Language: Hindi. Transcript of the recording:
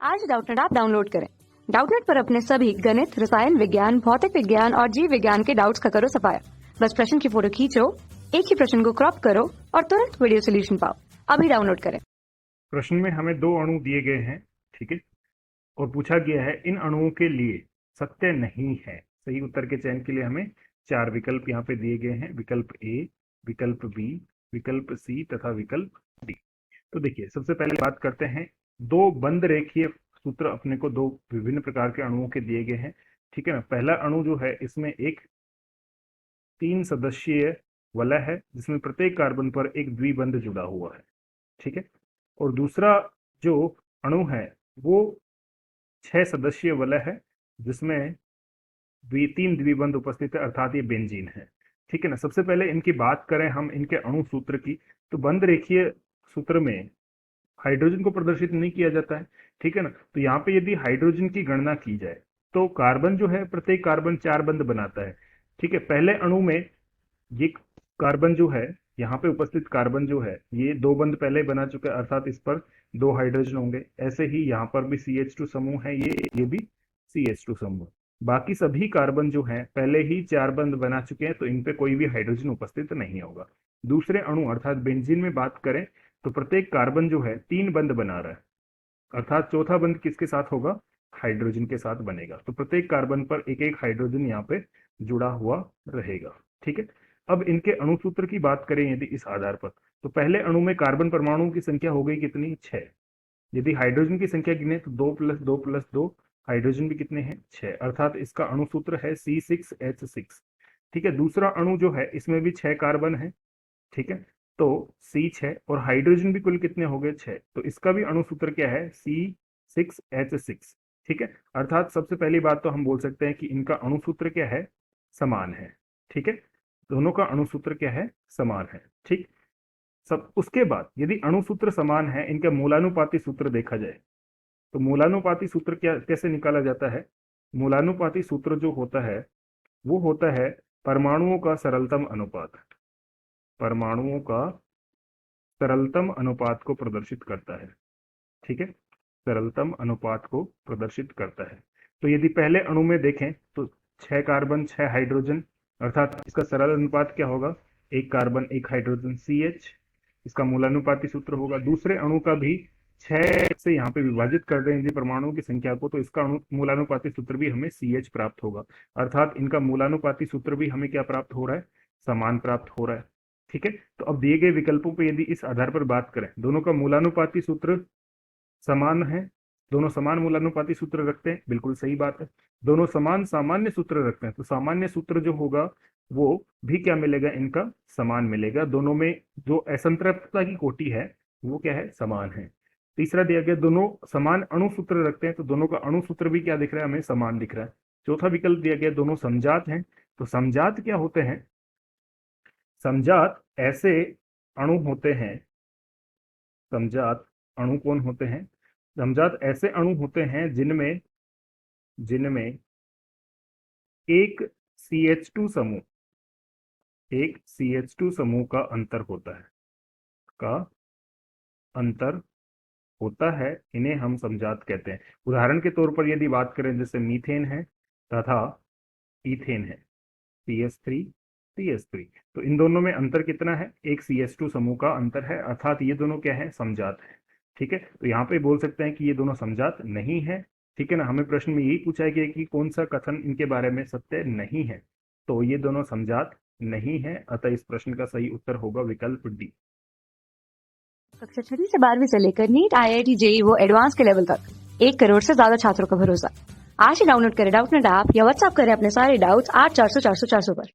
आज डाउटनेट ऐप डाउनलोड करें। डाउटनेट पर अपने सभी गणित, रसायन विज्ञान, भौतिक विज्ञान और जीव विज्ञान के डाउट्स का करो सफाया। बस प्रश्न की फोटो खींचो, एक ही प्रश्न को क्रॉप करो और तुरंत वीडियो सोल्यूशन पाओ। अभी डाउनलोड करें। प्रश्न में हमें दो अणु दिए गए हैं, ठीक है, और पूछा गया है इन अणुओं के लिए सत्य नहीं है। सही उत्तर के चयन के लिए हमें चार विकल्प यहाँ पे दिए गए हैं। विकल्प ए, विकल्प बी, विकल्प सी तथा विकल्प डी। तो देखिए, सबसे पहले बात करते हैं, दो बंद रेखीय सूत्र अपने को दो विभिन्न प्रकार के अणुओं के दिए गए हैं, ठीक है ना। पहला अणु जो है, इसमें एक 3 सदस्यीय वलय है जिसमें प्रत्येक कार्बन पर एक द्विबंध जुड़ा हुआ है, ठीक है। और दूसरा जो अणु है वो 6 सदस्यीय वलय है जिसमें 3 द्विबंध उपस्थित है, अर्थात ये बेंजीन है, ठीक है ना। सबसे पहले इनकी बात करें हम इनके अणु सूत्र की, तो बंद रेखीय सूत्र में हाइड्रोजन को प्रदर्शित नहीं किया जाता है, ठीक है ना। तो यहाँ पे यदि हाइड्रोजन की गणना की जाए तो कार्बन जो है, प्रत्येक कार्बन 4 बंध बनाता है, ठीक है। पहले अणु में ये कार्बन जो है, यहाँ पे उपस्थित कार्बन जो है, ये 2 बंध पहले बना चुका है, अर्थात इस पर 2 हाइड्रोजन होंगे। ऐसे ही यहाँ पर भी CH2 समूह है, ये भी CH2 समूह। बाकी सभी कार्बन जो हैं पहले ही 4 बंध बना चुके हैं, तो इन पे कोई भी हाइड्रोजन उपस्थित नहीं होगा। दूसरे अणु अर्थात बेंजीन में बात करें तो प्रत्येक कार्बन जो है 3 बंध बना रहा है, अर्थात चौथा बंध किसके साथ होगा? हाइड्रोजन के साथ बनेगा। तो प्रत्येक कार्बन पर एक एक हाइड्रोजन यहाँ पे जुड़ा हुआ रहेगा, ठीक है। अब इनके अणु सूत्र की बात करें यदि इस आधार पर, तो पहले अणु में कार्बन परमाणुओं की संख्या हो गई कितनी? 6। यदि हाइड्रोजन की संख्या गिने तो 2 + 2 + 2, हाइड्रोजन भी कितने हैं? 6, अर्थात इसका अणु सूत्र है C6H6, ठीक है। दूसरा अणु जो है इसमें भी 6 कार्बन है, ठीक है, तो C6 और हाइड्रोजन भी कुल कितने हो गए? 6। तो इसका भी अणु सूत्र क्या है? C6H6, ठीक है। अर्थात सबसे पहली बात तो हम बोल सकते हैं कि इनका अणु सूत्र क्या है? समान है, ठीक है। दोनों का अणु सूत्र क्या है? समान है, ठीक। सब उसके बाद यदि अणु सूत्र समान है, इनका मूलानुपाती सूत्र देखा जाए तो मूलानुपाती सूत्र क्या कैसे निकाला जाता है? मूलानुपाती सूत्र जो होता है वो होता है परमाणुओं का सरलतम अनुपात। परमाणुओं का सरलतम अनुपात को प्रदर्शित करता है, ठीक है, सरलतम अनुपात को प्रदर्शित करता है। तो यदि पहले अणु में देखें तो 6 कार्बन 6 हाइड्रोजन, अर्थात इसका सरल अनुपात क्या होगा? 1 कार्बन 1 हाइड्रोजन CH, इसका मूलानुपाती सूत्र होगा। दूसरे अणु का भी 6 से यहाँ पे विभाजित कर रहे हैं यदि परमाणुओं की संख्या को, तो इसका मूलानुपाती सूत्र भी हमें CH प्राप्त होगा, अर्थात इनका मूलानुपाती सूत्र भी हमें क्या प्राप्त हो रहा है? समान प्राप्त हो रहा है, ठीक है। तो अब दिए गए विकल्पों पे यदि इस आधार पर बात करें, दोनों का मूलानुपाती सूत्र समान है, दोनों समान मूलानुपाती सूत्र रखते हैं, बिल्कुल सही बात है। दोनों समान सामान्य सूत्र रखते हैं, तो सामान्य सूत्र जो होगा वो भी क्या मिलेगा? इनका समान मिलेगा। दोनों में जो असंतृप्तता की कोटि है वो क्या है? समान है। तीसरा दिया गया, दोनों समान अणु सूत्र रखते हैं, तो दोनों का अणु सूत्र भी क्या दिख रहा है? हमें समान दिख रहा है। चौथा विकल्प दिया गया, दोनों समजात हैं, तो समजात क्या होते हैं? समजात ऐसे अणु होते हैं, समजात अणु कौन होते हैं? समजात ऐसे अणु होते हैं जिनमें एक CH2 समूह, एक CH2 समूह का अंतर होता है, का अंतर होता है, इन्हें हम समजात कहते हैं। उदाहरण के तौर पर यदि बात करें, जैसे मीथेन है तथा ईथेन है, CH3 CH3, तो इन दोनों में अंतर कितना है? एक CH2 समूह का अंतर है, अर्थात ये दोनों क्या है? समजात है, ठीक है। तो यहाँ पे बोल सकते हैं कि ये दोनों समजात नहीं है, ठीक है ना। हमें प्रश्न में यही पूछा गया कि कौन सा कथन इनके बारे में सत्य नहीं है, तो ये दोनों समजात नहीं है, अतः इस प्रश्न का सही उत्तर होगा विकल्प डी। कक्षा 6 से 12वीं से लेकर नीट, IIT, JEE वो एडवांस के लेवल तक 1 करोड़ से ज्यादा छात्रों का भरोसा। आज ही डाउनलोड करें डाउटनेट ऐप या व्हाट्सएप करें अपने सारे डाउट्स 8400 400 400 पर।